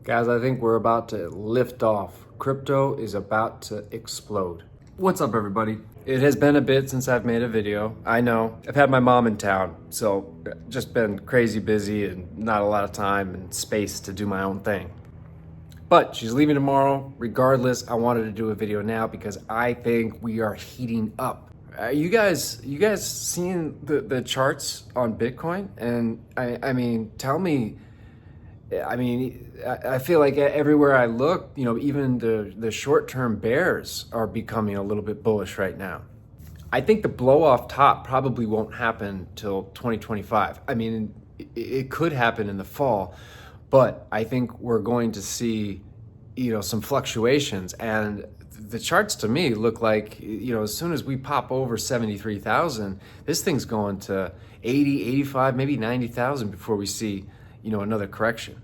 Guys, I think we're about to lift off. Crypto is about to explode. What's up, everybody? It has been a bit since I've made a video. I know. I've had my mom in town, so just been crazy busy and not a lot of time and space to do my own thing. But she's leaving tomorrow. Regardless, I wanted to do a video now because I think we are heating up. You guys seeing the charts on Bitcoin? And I mean, tell me. I mean, I feel like everywhere I look, you know, even the short-term bears are becoming a little bit bullish right now. I think the blow off top probably won't happen till 2025. I mean, it could happen in the fall, but I think we're going to see, you know, some fluctuations. And the charts to me look like, you know, as soon as we pop over 73,000, this thing's going to 80, 85, maybe 90,000 before we see, you know, another correction.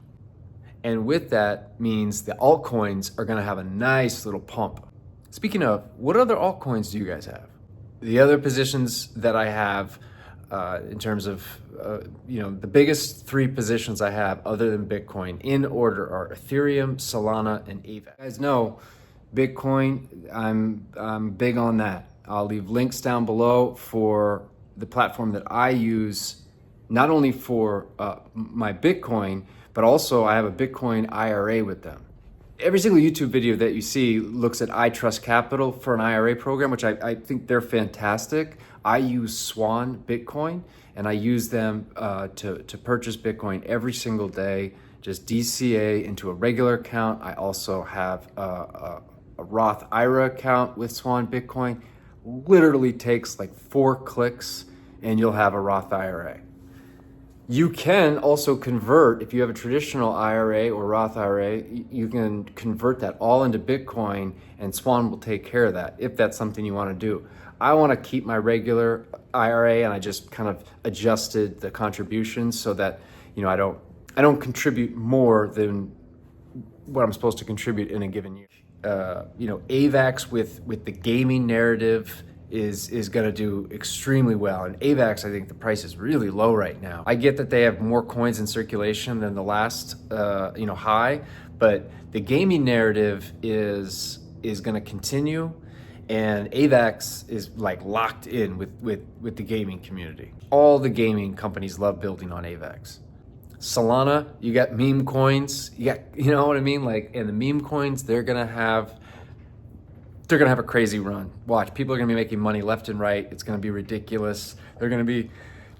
And with that means the altcoins are going to have a nice little pump. Speaking of, what other altcoins do you guys have? The other positions that I have in terms of, you know, the biggest three positions I have other than Bitcoin in order are Ethereum, Solana, and AVAX. You guys know Bitcoin, I'm big on that. I'll leave links down below for the platform that I use, not only for my Bitcoin, but also I have a Bitcoin IRA with them. Every single YouTube video that you see looks at I Trust Capital for an IRA program, which I think they're fantastic. I use Swan Bitcoin, and I use them to purchase Bitcoin every single day, just DCA into a regular account. I also have a Roth IRA account with Swan Bitcoin. Literally takes like 4 clicks and you'll have a Roth IRA. You can also convert, if you have a traditional IRA or Roth IRA, you can convert that all into Bitcoin and Swan will take care of that if that's something you want to do. I want to keep my regular IRA and I just kind of adjusted the contributions so that, you know, I don't contribute more than what I'm supposed to contribute in a given year. You know, AVAX with the gaming narrative is going to do extremely well. And AVAX, I think the price is really low right now. I get that they have more coins in circulation than the last, you know, high, but the gaming narrative is going to continue, and AVAX is like locked in with the gaming community. All the gaming companies love building on AVAX. Solana, you got meme coins, you know what I mean? Like, and the meme coins, they're gonna have a crazy run. Watch, people are gonna be making money left and right. It's gonna be ridiculous. They're gonna be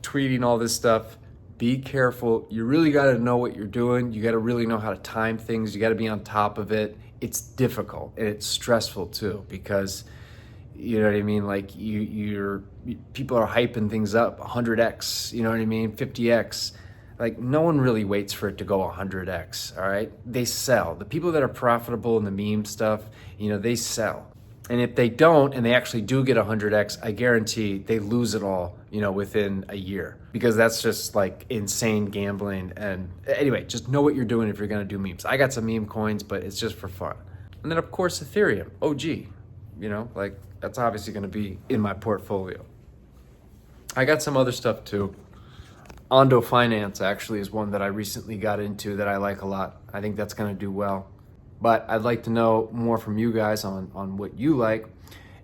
tweeting all this stuff. Be careful. You really gotta know what you're doing. You gotta really know how to time things. You gotta be on top of it. It's difficult and it's stressful too, because you know what I mean? Like people are hyping things up 100x, you know what I mean? 50x. Like, no one really waits for it to go 100x, all right? They sell. The people that are profitable in the meme stuff, you know, they sell. And if they don't, and they actually do get 100x, I guarantee they lose it all, you know, within a year. Because that's just like insane gambling. And anyway, just know what you're doing if you're gonna do memes. I got some meme coins, but it's just for fun. And then of course, Ethereum, OG, you know, like that's obviously gonna be in my portfolio. I got some other stuff too. ONDO Finance actually is one that I recently got into that I like a lot. I think that's going to do well. But I'd like to know more from you guys on what you like.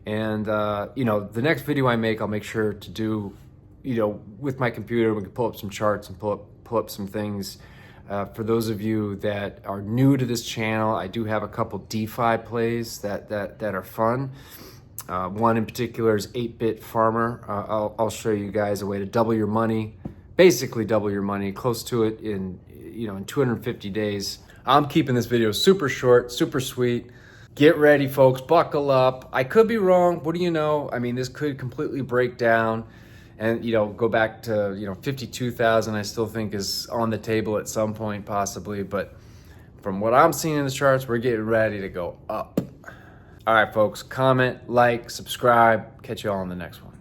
And, you know, the next video I make, I'll make sure to do, you know, with my computer, we can pull up some charts and pull up some things. For those of you that are new to this channel, I do have a couple DeFi plays that are fun. One in particular is 8-Bit Farmer. I'll show you guys a way to double your money. Basically double your money, close to it in 250 days. I'm keeping this video super short, super sweet. Get ready, folks, buckle up. I could be wrong, what do you know? I mean, this could completely break down and, you know, go back to, you know, 52,000 I still think is on the table at some point possibly, but from what I'm seeing in the charts, we're getting ready to go up. All right, folks, comment, like, subscribe. Catch you all in the next one.